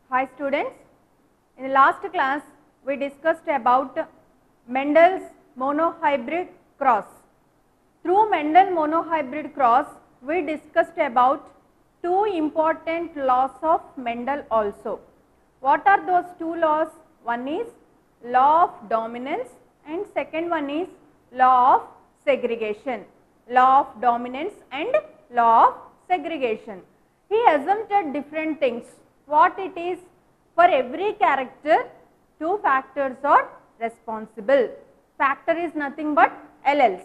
Hi students, in the last class we discussed about Mendel's monohybrid cross. Through Mendel monohybrid cross we discussed about two important laws of Mendel also. What are those two laws? One is law of dominance and second one is law of segregation. Law of dominance and law of segregation. He assumed different things. What it is? For every character, two factors are responsible. Factor is nothing but alleles.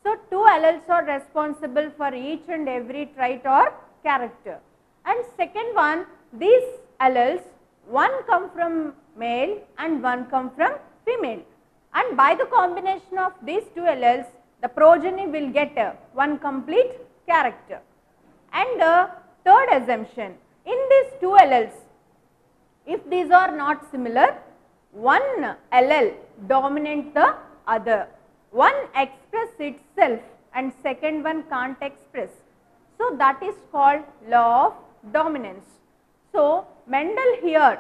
So, two alleles are responsible for each and every trait or character. And second one, these alleles, one come from male and one come from female. And by the combination of these two alleles, the progeny will get one complete character. And third assumption, in these two alleles, if these are not similar, one allele dominate the other. One express itself and second one can't express. So, that is called law of dominance. So, Mendel here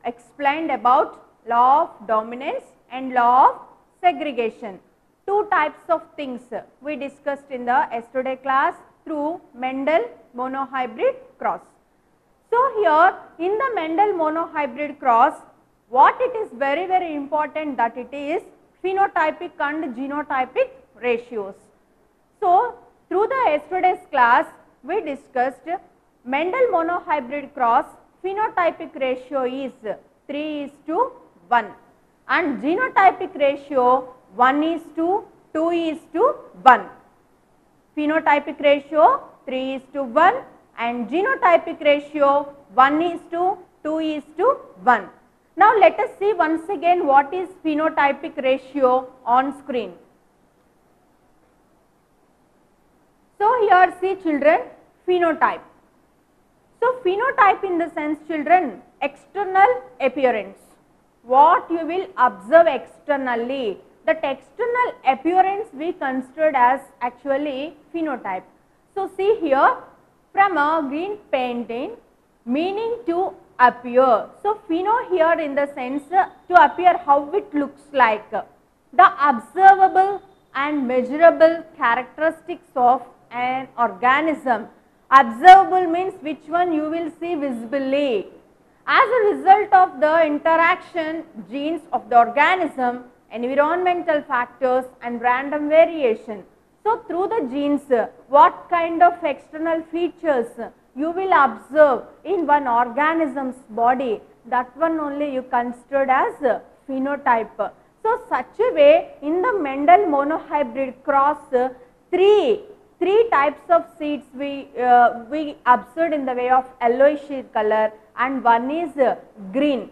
explained about law of dominance and law of segregation. Two types of things we discussed in the yesterday class through Mendel monohybrid cross. So, here in the Mendel monohybrid cross, what it is very important that it is phenotypic and genotypic ratios. So, through the yesterday's class, we discussed Mendel monohybrid cross phenotypic ratio is 3:1 and genotypic ratio 1:2:1. Phenotypic ratio 3:1 and genotypic ratio 1:2:1. Now, let us see once again what is phenotypic ratio on screen. So, here see children, phenotype. So, phenotype in the sense children, external appearance. What you will observe externally, that external appearance we considered as actually phenotype. So, see here from a green painting, meaning to appear. So, pheno here in the sense to appear, how it looks like, the observable and measurable characteristics of an organism. Observable means which one you will see visibly. As a result of the interaction genes of the organism, environmental factors and random variation. So, through the genes, what kind of external features you will observe in one organism's body, that one only you considered as phenotype. So, such a way in the Mendel monohybrid cross, three types of seeds we observed in the way of yellowish color and one is green.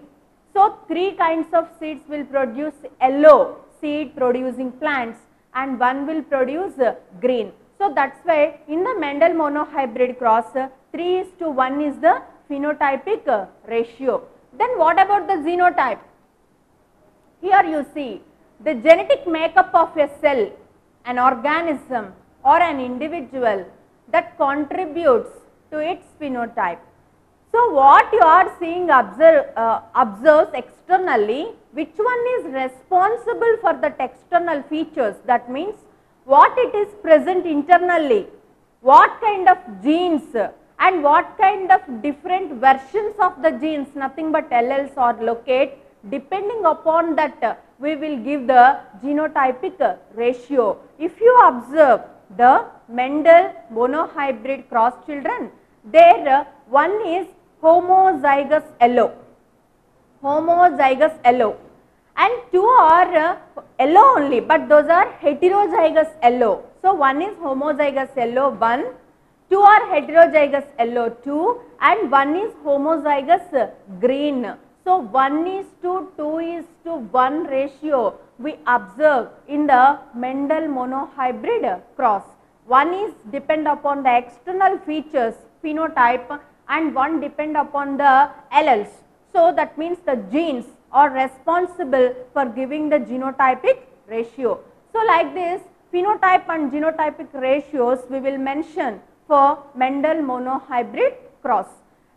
So, three kinds of seeds will produce yellow seed producing plants and one will produce green. So, that is why in the Mendel monohybrid cross 3:1 is the phenotypic ratio. Then what about the genotype? Here you see the genetic makeup of a cell, an organism or an individual that contributes to its phenotype. So, what you are seeing observes externally, which one is responsible for that external features, that means what it is present internally, what kind of genes and what kind of different versions of the genes, nothing but alleles are locate, depending upon that we will give the genotypic ratio. If you observe the Mendel monohybrid cross children, there one is homozygous yellow, and two are yellow only, but those are heterozygous yellow. So, one is homozygous yellow 1, two are heterozygous yellow 2 and one is homozygous green. So, 1:2:1 ratio we observe in the Mendel monohybrid cross. One is depend upon the external features phenotype and one depend upon the alleles. So, that means the genes are responsible for giving the genotypic ratio. So, like this phenotype and genotypic ratios we will mention for Mendel monohybrid cross.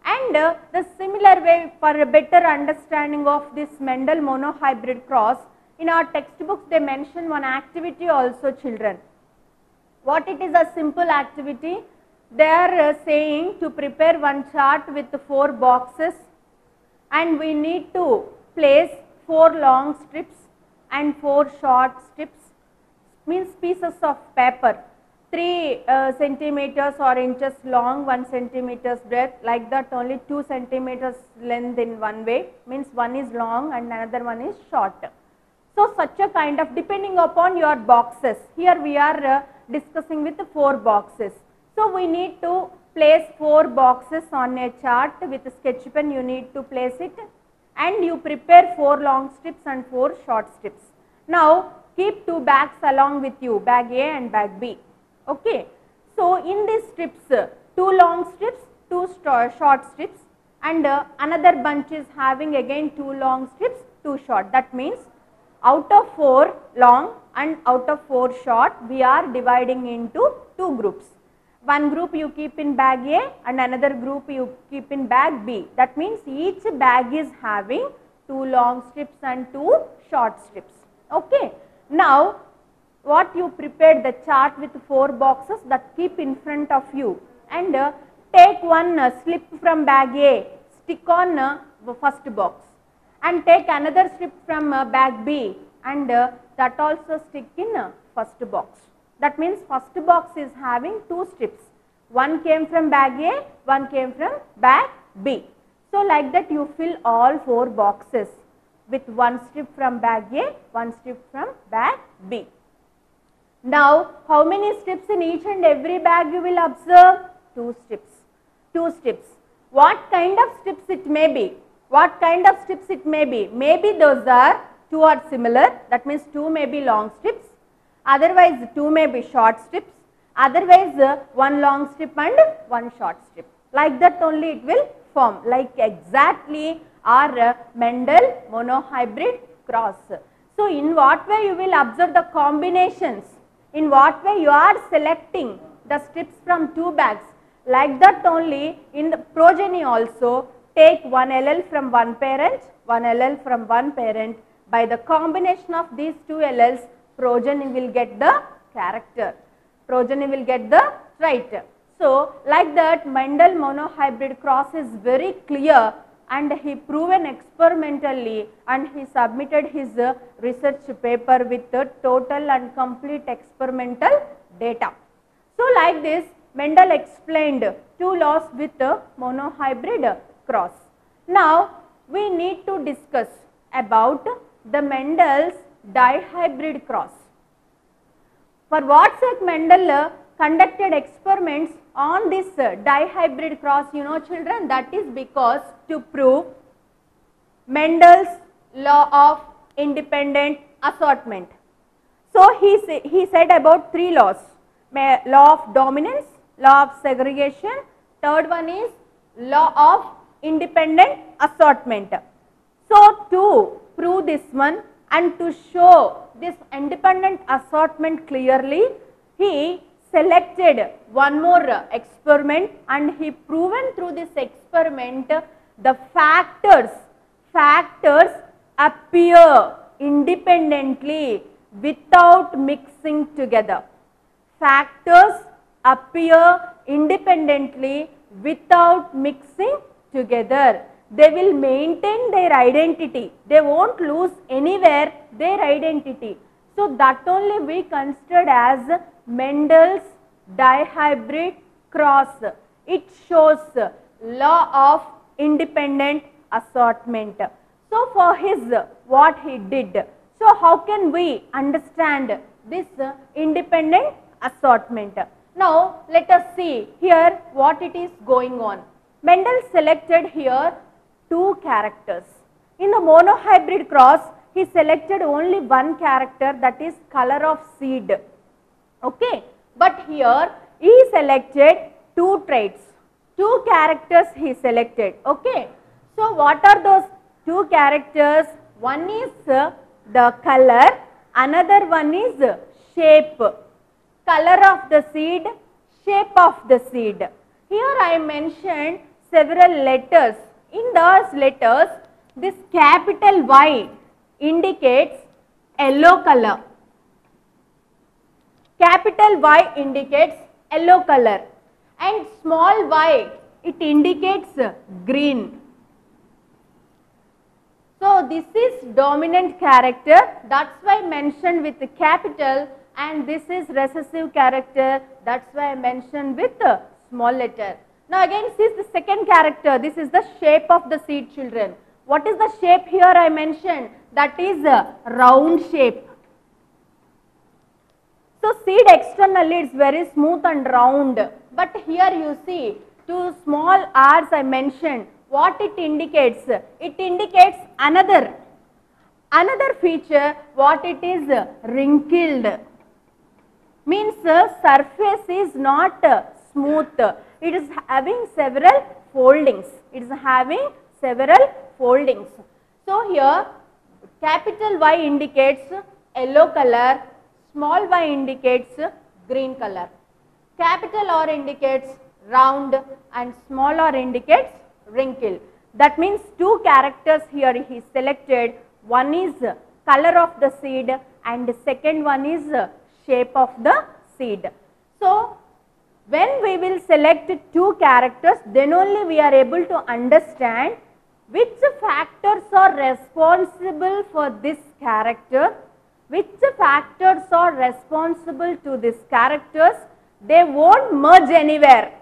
And the similar way, for a better understanding of this Mendel monohybrid cross, in our textbooks they mention one activity also, children. What it is? A simple activity. They are saying to prepare one chart with 4 boxes, and we need to place 4 long strips and 4 short strips, means pieces of paper, 3 centimeters or inches long, 1 centimeters breadth, like that only 2 centimeters length in one way, means one is long and another one is short. So such a kind of, depending upon your boxes, here we are discussing with 4 boxes. So we need to place 4 boxes on a chart with a sketch pen, you need to place it, and you prepare 4 long strips and 4 short strips. Now keep 2 bags along with you, bag A and bag B. Okay. So in these strips, 2 long strips, 2 short strips, and another bunch is having again 2 long strips, 2 short. That means out of 4 long and out of 4 short, we are dividing into 2 groups. One group you keep in bag A and another group you keep in bag B. That means each bag is having 2 long strips and 2 short strips. Okay. Now what you prepared, the chart with 4 boxes, that keep in front of you, and take one slip from bag A, stick on the first box, and take another strip from bag B, and that also stick in first box. That means first box is having 2 strips, one came from bag A, one came from bag B. So like that you fill all 4 boxes with 1 strip from bag A, 1 strip from bag B. Now how many strips in each and every bag you will observe? 2 strips. 2 strips. What kind of strips it may be? What kind of strips it may be? Maybe those are 2 are similar, that means 2 may be long strips, otherwise 2 may be short strips, otherwise 1 long strip and 1 short strip. Like that only it will form, like exactly our Mendel monohybrid cross. So in what way you will observe the combinations? In what way you are selecting the strips from 2 bags? Like that only in the progeny also, take 1 allele from one parent, 1 allele from one parent. By the combination of these 2 alleles, progeny will get the character. Progeny will get the trait. So like that Mendel monohybrid cross is very clear, and he proven experimentally, and he submitted his research paper with total and complete experimental data. So like this Mendel explained 2 laws with monohybrid cross. Now we need to discuss about the Mendel's dihybrid cross. For what sake Mendel conducted experiments on this dihybrid cross, you know children, that is because to prove Mendel's law of independent assortment. So he said about 3 laws: law of dominance, law of segregation, third one is law of independent assortment. So to prove this one and to show this independent assortment clearly, he selected one more experiment, and he proven through this experiment the factors appear independently without mixing together. Factors appear independently without mixing together. They will maintain their identity. They won't lose anywhere their identity. So that only we considered as Mendel's dihybrid cross. It shows law of independent assortment. So for his what he did. So how can we understand this independent assortment? Now let us see here what it is going on. Mendel selected here 2 characters. In the monohybrid cross, he selected only one character, that is color of seed. Okay. But here he selected 2 traits. 2 characters he selected. Okay. So what are those 2 characters? One is the color, another one is shape. Color of the seed, shape of the seed. Here I mentioned several letters. In those letters, this capital Y indicates yellow color. Capital Y indicates yellow color and small y it indicates green. So this is dominant character, that's why I mentioned with the capital, and this is recessive character, that's why I mentioned with the small letter. Now again this is the second character, this is the shape of the seed, children. What is the shape here I mentioned? That is a round shape. So seed externally it's very smooth and round, but here you see two small r's I mentioned. What it indicates? It indicates another feature, what it is, wrinkled. Means surface is not smooth, it is having several foldings. It is having several foldings. So here capital Y indicates yellow color, small y indicates green color. Capital R indicates round and small r indicates wrinkle. That means two characters here he selected. One is color of the seed and the second one is shape of the seed. So when we will select two characters, then only we are able to understand which factors are responsible for this character, which factors are responsible to these characters. They won't merge anywhere.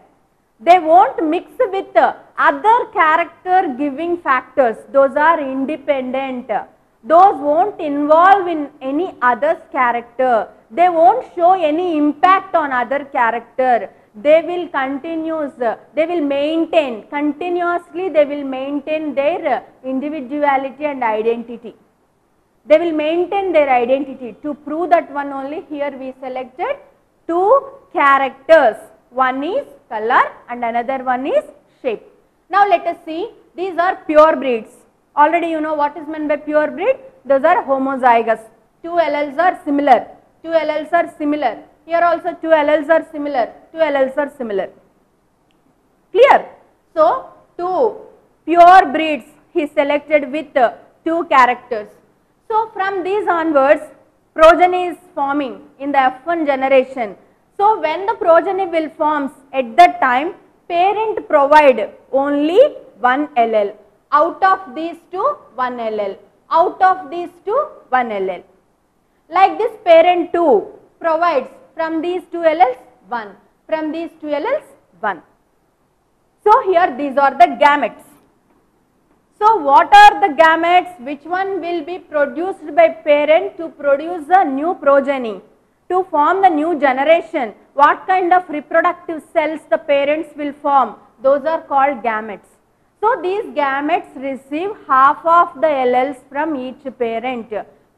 They won't mix with other character giving factors. Those are independent. Those won't involve in any other's character. They won't show any impact on other character. They will maintain, continuously they will maintain their individuality and identity. They will maintain their identity. To prove that one only, here we selected two characters. One is color and another one is shape. Now let us see, these are pure breeds. Already you know what is meant by pure breed. Those are homozygous. Two alleles are similar. Two alleles are similar. Here also two alleles are similar. Two alleles are similar. Clear? So two pure breeds he selected with two characters. So from these onwards, progeny is forming in the F1 generation. So when the progeny will forms, at that time parent provide only one allele. Out of these two, one allele. Out of these two, one allele. Like this, parent 2 provides from these two alleles 1. From these two alleles 1. So here these are the gametes. So what are the gametes? Which one will be produced by parent to produce a new progeny, to form the new generation? What kind of reproductive cells the parents will form? Those are called gametes. So these gametes receive half of the alleles from each parent.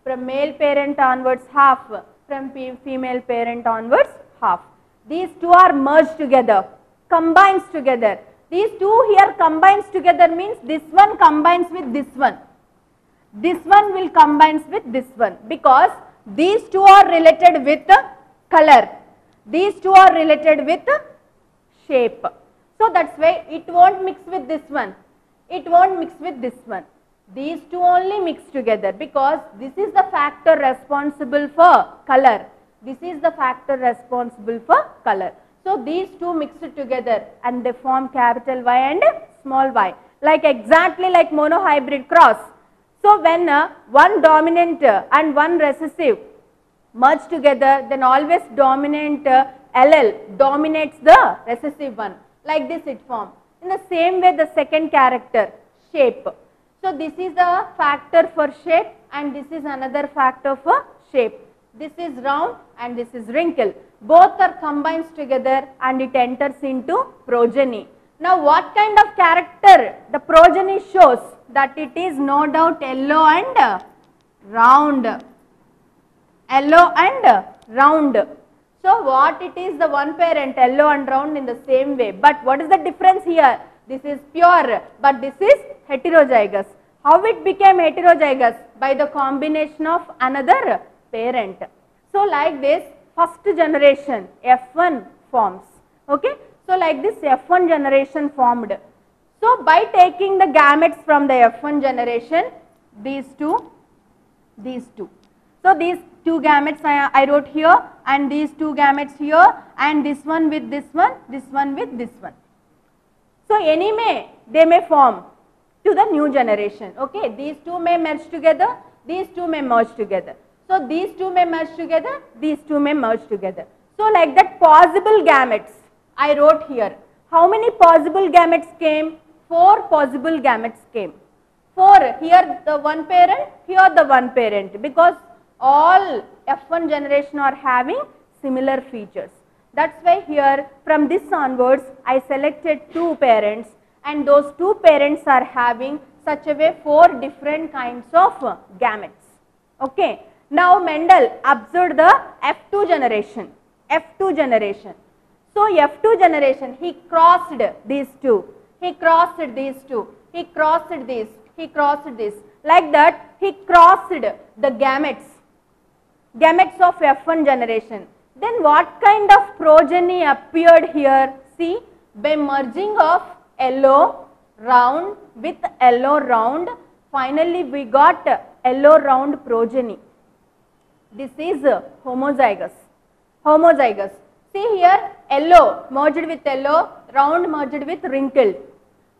From male parent onwards half, from female parent onwards half. These two are merged together, combines together. These two here combines together means this one combines with this one. This one will combines with this one, because these two are related with color. These two are related with shape. So that's why it won't mix with this one. It won't mix with this one. These two only mix together, because this is the factor responsible for color. This is the factor responsible for color. So these two mix together and they form capital Y and small y, like exactly like monohybrid cross. So when one dominant and one recessive merge together, then always dominant allele dominates the recessive one. Like this it forms. In the same way, the second character, shape. So this is a factor for shape and this is another factor for shape. This is round and this is wrinkle. Both are combined together and it enters into progeny. Now what kind of character the progeny shows? That it is no doubt yellow and round. Yellow and round. So what it is, the one parent yellow and round in the same way. But what is the difference here? This is pure but this is heterozygous. How it became heterozygous? By the combination of another parent. So like this, first generation F1 forms. Okay. So like this F1 generation formed. So by taking the gametes from the F1 generation, these two. So these two gametes I wrote here, and these two gametes here, and this one with this one with this one. So anyway, they may form to the new generation. Okay, these two may merge together, these two may merge together. So these two may merge together, these two may merge together. So like that, possible gametes I wrote here. How many possible gametes came? 4 possible gametes came. 4, here the one parent, here the one parent, because all F1 generation are having similar features. That's why here from this onwards I selected 2 parents, and those 2 parents are having such a way 4 different kinds of gametes. Okay. Now Mendel observed the F2 generation. So F2 generation, he crossed these two, he crossed these two, he crossed this, he crossed this. Like that, he crossed the gametes of F1 generation. Then what kind of progeny appeared here? See, by merging of yellow round with yellow round, finally we got yellow round progeny. This is homozygous. See here, yellow merged with yellow, round merged with wrinkled.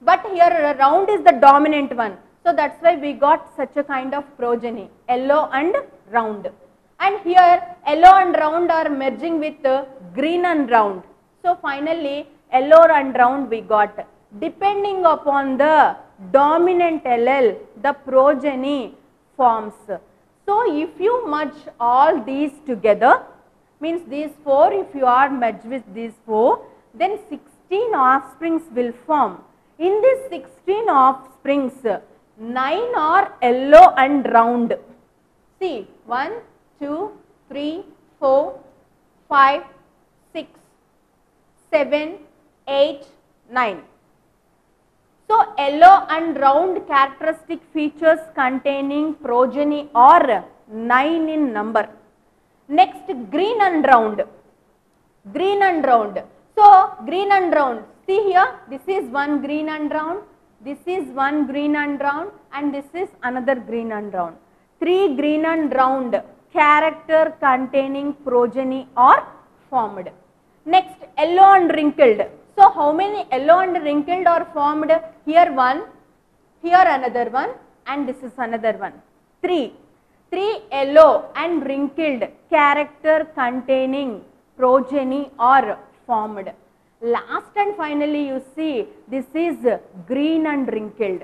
But here round is the dominant one. So that's why we got such a kind of progeny, yellow and round. And here yellow and round are merging with green and round. So finally yellow and round we got. Depending upon the dominant allele, the progeny forms. So if you merge all these together, means these 4, if you are merged with these 4, then 16 offsprings will form. In these 16 offsprings, 9 are yellow and round. See, 1, 2, 3, 4, 5, 6, 7, 8, 9. So yellow and round characteristic features containing progeny are 9 in number. Next, green and round. So green and round. See here, this is one green and round, this is one green and round, and this is another green and round. 3 green and round character containing progeny are formed. Next, yellow and wrinkled. So how many yellow and wrinkled are formed? Here one, here another one, and this is another one. 3 yellow and wrinkled character containing progeny are formed. Last and finally you see, this is green and wrinkled.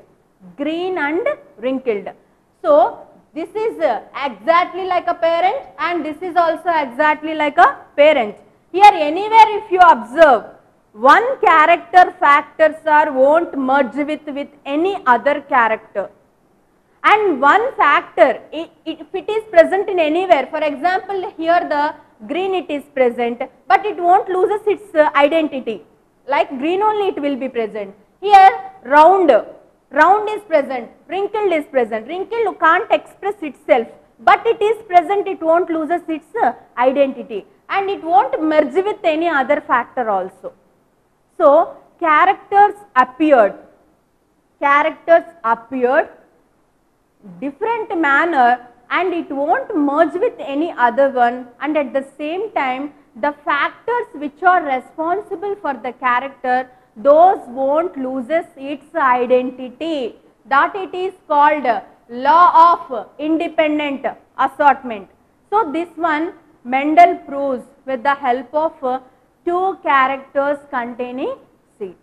So this is exactly like a parent, and this is also exactly like a parent. Here anywhere if you observe, one character factors won't merge with any other character. And one factor, if it is present in anywhere, for example here the green it is present, but it won't loses its identity. Like green only it will be present. Here round is present, wrinkled is present. Wrinkled can't express itself, but it is present, it won't loses its identity, and it won't merge with any other factor also. So characters appeared different manner, and it won't merge with any other one, and at the same time the factors which are responsible for the character, those won't loses its identity. That it is called law of independent assortment. So this one Mendel proves with the help of 2 characters containing seeds.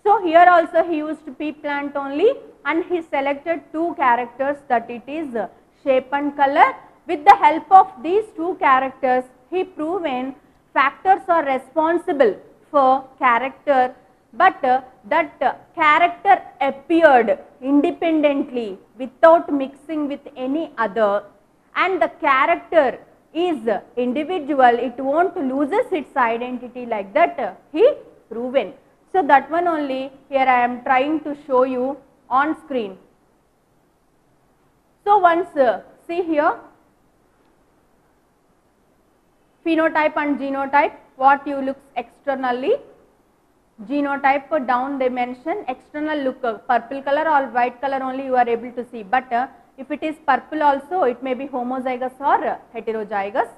So here also he used pea plant only, and he selected 2 characters, that it is shape and color. With the help of these 2 characters, he proven factors are responsible for character, but that character appeared independently without mixing with any other, and the character is individual, it won't loses its identity, like that he proven. So that one only here I am trying to show you on screen. So once see here, phenotype and genotype, what you looks externally. genotype down they mention external look, purple color or white color only you are able to see, but if it is purple also it may be homozygous or heterozygous.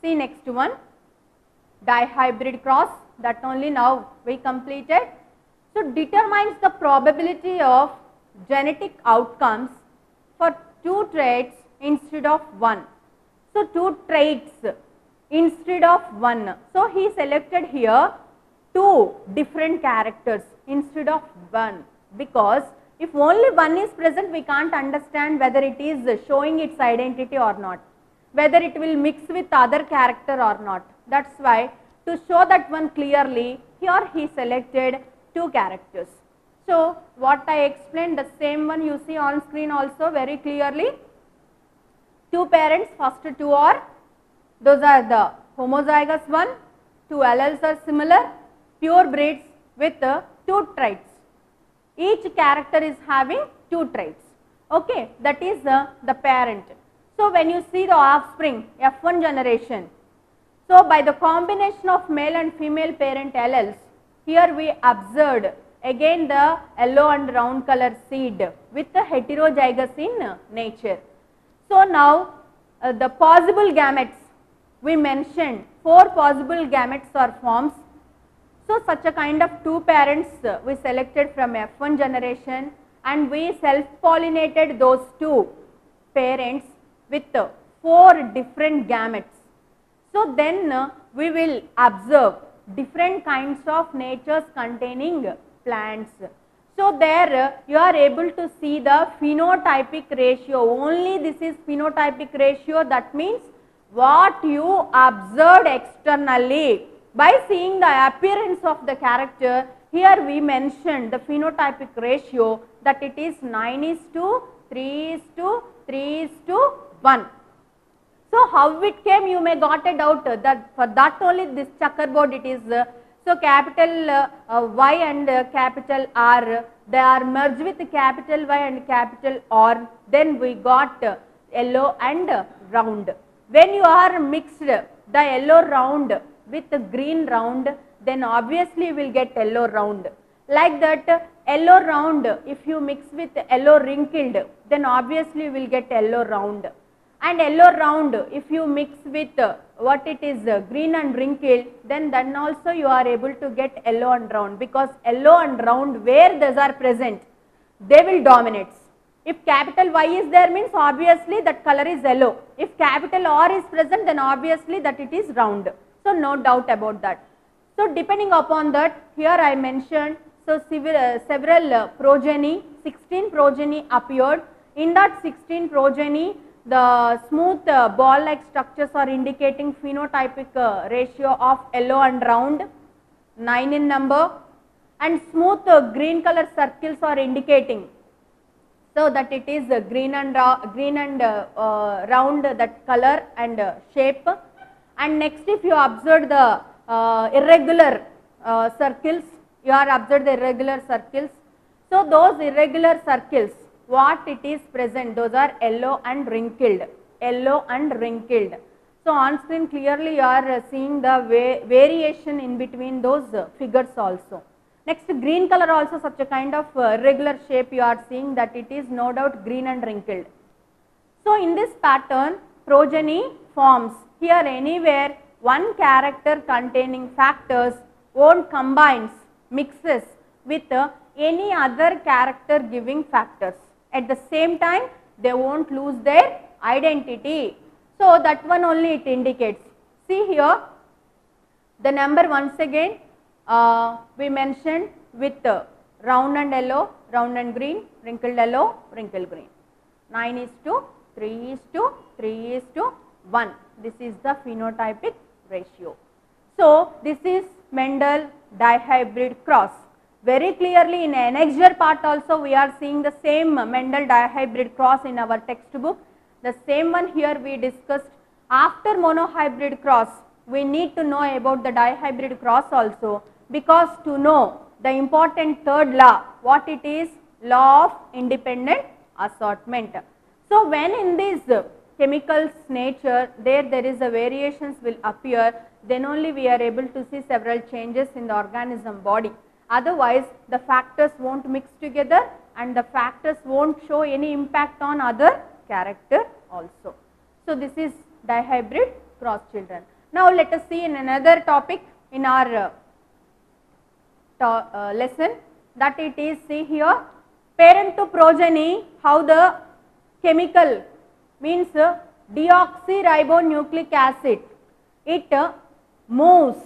See next one, dihybrid cross, that only now we completed. So determines the probability of genetic outcomes for 2 traits instead of 1. So 2 traits instead of 1. So he selected here 2 different characters instead of 1, because if only one is present we can't understand whether it is showing its identity or not, whether it will mix with other character or not. That is why to show that one clearly here he selected 2 characters. So what I explained, the same one you see on screen also very clearly. 2 parents, first 2 are, those are the homozygous one, 2 alleles are similar, pure breeds with 2 traits. Each character is having 2 traits, okay, that is the parent. So when you see the offspring, F1 generation, so by the combination of male and female parent alleles, here we observed again the yellow and round color seed with the heterozygous in nature. So now the possible gametes, we mentioned 4 possible gametes or forms. So such a kind of 2 parents we selected from F1 generation, and we self-pollinated those 2 parents with 4 different gametes. So then we will observe different kinds of natures containing plants. So there you are able to see the phenotypic ratio, only this is phenotypic ratio, that means what you observed externally. By seeing the appearance of the character, here we mentioned the phenotypic ratio that it is 9:3:3:1. So how it came, you may got a doubt that for that only this checkerboard it is. So capital Y and capital R, they are merged with capital Y and capital R, then we got yellow and round. When you are mixed the yellow round with the green round, then obviously you will get yellow round. Like that yellow round, if you mix with yellow wrinkled, then obviously you will get yellow round. And yellow round, if you mix with what it is green and wrinkled, then also you are able to get yellow and round, because yellow and round where those are present, they will dominate. If capital Y is there, means obviously that color is yellow. If capital R is present, then obviously that it is round. So no doubt about that. So depending upon that, here I mentioned, so several progeny, 16 progeny appeared. In that 16 progeny, the smooth ball-like structures are indicating phenotypic ratio of yellow and round, 9 in number, and smooth green color circles are indicating, so that it is green and round, that color and shape. And next, if you observe the irregular circles, you are observed the irregular circles. So those irregular circles, what it is present, those are yellow and wrinkled, yellow and wrinkled. So on screen clearly you are seeing the variation in between those figures also. Next, green color also such a kind of irregular shape you are seeing, that it is no doubt green and wrinkled. So in this pattern, progeny forms. Here anywhere one character containing factors won't combines, mixes with any other character giving factors. At the same time, they won't lose their identity. So that one only it indicates. See here, the number once again we mentioned with round and yellow, round and green, wrinkled yellow, wrinkled green. 9:3:1. This is the phenotypic ratio. So this is Mendel dihybrid cross. Very clearly in annexure part also we are seeing the same Mendel dihybrid cross in our textbook. The same one here we discussed. After monohybrid cross, we need to know about the dihybrid cross also, because to know the important third law, what it is, law of independent assortment. So when in this chemicals nature, there is a variations will appear, then only we are able to see several changes in the organism body. Otherwise, the factors won't mix together and the factors won't show any impact on other character also. So, this is dihybrid cross children. Now, let us see in another topic in our lesson, that it is, see here, parent to progeny, how the chemical means deoxyribonucleic acid, it moves,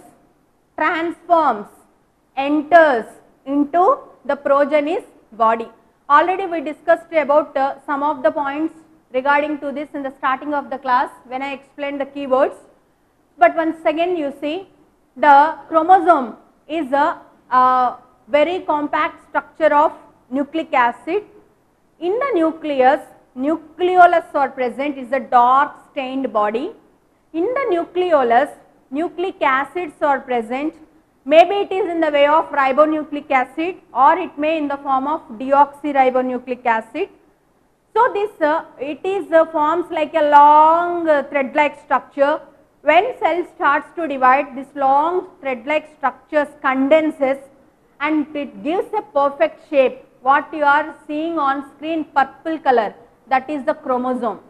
transforms, enters into the progeny's body. Already we discussed about some of the points regarding to this in the starting of the class when I explained the keywords. But once again you see, the chromosome is a very compact structure of nucleic acid. In the nucleus, nucleolus are present, is a dark stained body. In the nucleolus, nucleic acids are present. Maybe it is in the way of ribonucleic acid or it may in the form of deoxyribonucleic acid. So, this it is forms like a long thread like structure. When cell starts to divide, this long thread like structure condenses and it gives a perfect shape. What you are seeing on screen, purple color, that is the chromosome.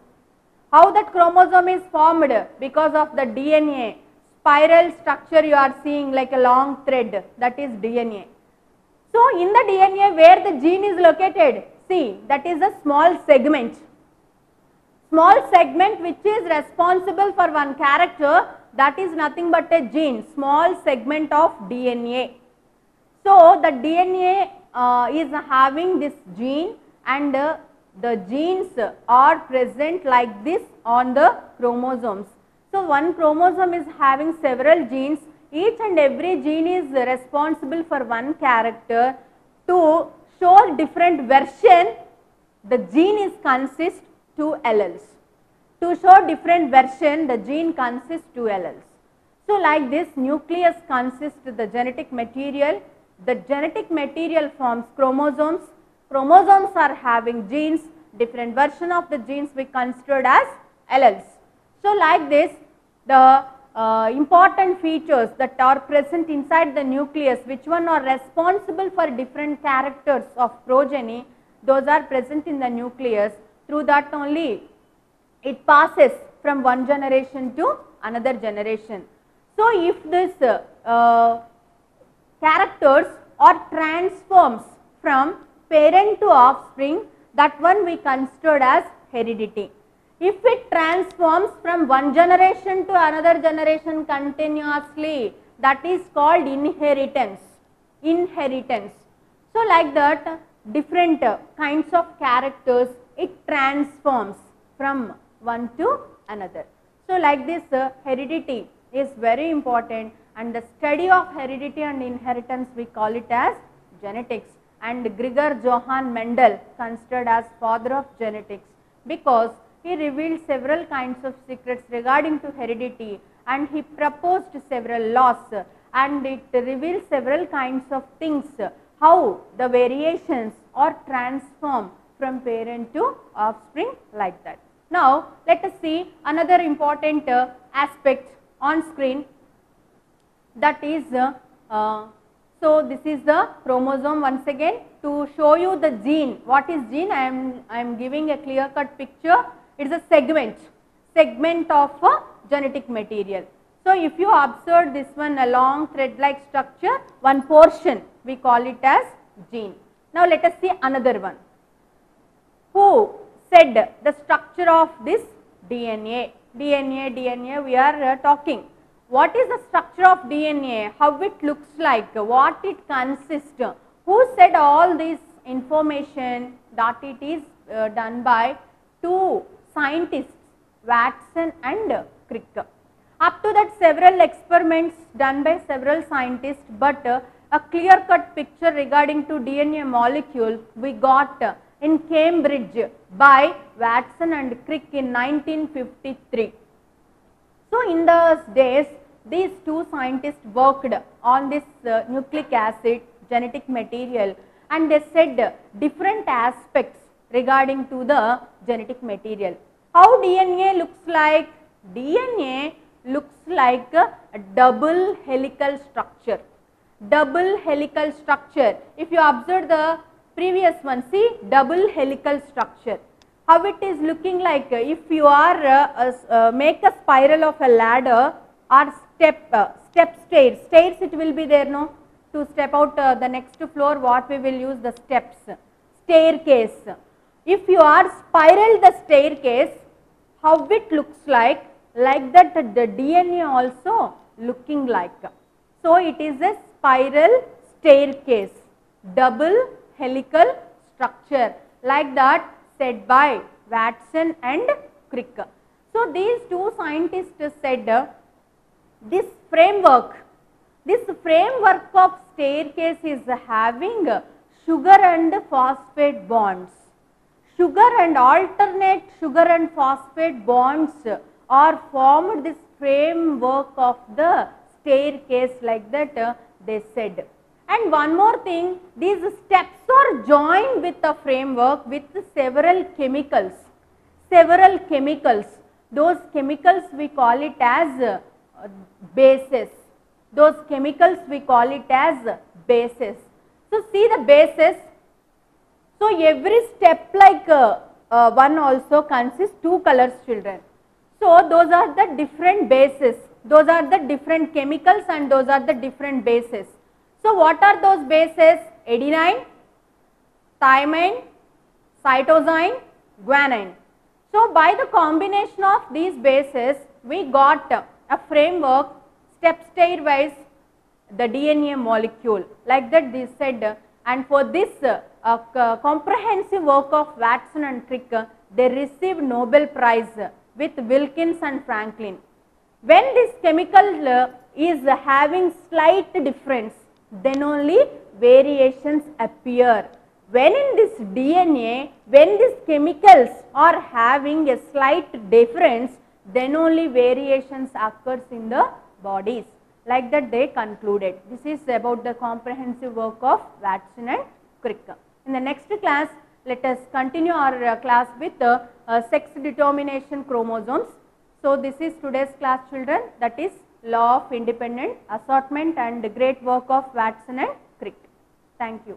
How that chromosome is formed? Because of the DNA. Spiral structure you are seeing like a long thread, that is DNA. So, in the DNA where the gene is located, see, that is a small segment. Small segment which is responsible for one character, that is nothing but a gene, small segment of DNA. So, the DNA is having this gene and the genes are present like this on the chromosomes. So, one chromosome is having several genes, each and every gene is responsible for one character. To show different version, the gene is consists 2 alleles. To show different version, the gene consists 2 alleles. So, like this, nucleus consists the genetic material. The genetic material forms chromosomes. Chromosomes are having genes, different version of the genes we considered as alleles. So, like this, the important features that are present inside the nucleus, which one are responsible for different characters of progeny, those are present in the nucleus. Through that only it passes from one generation to another generation. So, if this characters or transforms from parent to offspring, that one we considered as heredity. If it transforms from one generation to another generation continuously, that is called inheritance. Inheritance. So, like that, different kinds of characters, it transforms from one to another. So, like this, heredity is very important, and the study of heredity and inheritance we call it as genetics, and Gregor Johann Mendel considered as father of genetics, because he revealed several kinds of secrets regarding to heredity and he proposed several laws, and it reveals several kinds of things, how the variations are transformed from parent to offspring, like that. Now, let us see another important aspect on screen, that is, so this is the chromosome. Once again, to show you the gene. What is gene? I am giving a clear cut picture. It is a segment of a genetic material. So, if you observe this one, a long thread like structure, one portion we call it as gene. Now, let us see another one. Who said the structure of this DNA? DNA we are talking. What is the structure of DNA? How it looks like? What it consists? Who said all this information? That it is done by 2 scientists, Watson and Crick. Up to that, several experiments done by several scientists, but a clear cut picture regarding to DNA molecule we got in Cambridge by Watson and Crick in 1953. So, in those days, these 2 scientists worked on this nucleic acid genetic material, and they said different aspects regarding to the genetic material. How DNA looks like? DNA looks like a double helical structure. Double helical structure. If you observe the previous one, see double helical structure. How it is looking like? If you are make a spiral of a ladder or step stairs it will be there, no? To step out the next floor, what we will use? The steps. Staircase. If you are spiral the staircase, how it looks like that the DNA also looking like. So it is a spiral staircase, double helical structure, like that said by Watson and Crick. So these two scientists said this framework of staircase is having sugar and phosphate bonds. Sugar and alternate sugar and phosphate bonds are formed this framework of the staircase, like that they said. And one more thing, these steps are joined with a framework with several chemicals. Those chemicals we call it as bases. Those chemicals we call it as bases. So see the bases. So every step like one also consists two colors, children. So those are the different bases. Those are the different chemicals and those are the different bases. So what are those bases? Adenine, thymine, cytosine, guanine. So by the combination of these bases, we got a framework, step stairwise, the DNA molecule, like that they said. And for this comprehensive work of Watson and Crick, they received Nobel Prize with Wilkins and Franklin. When this chemical is having slight difference, then only variations appear. When in this DNA, when these chemicals are having a slight difference, then only variations occurs in the bodies. Like that they concluded. This is about the comprehensive work of Watson and Crick. In the next class, let us continue our class with sex determination chromosomes. So this is today's class, children, that is law of independent assortment and great work of Watson and Crick. Thank you.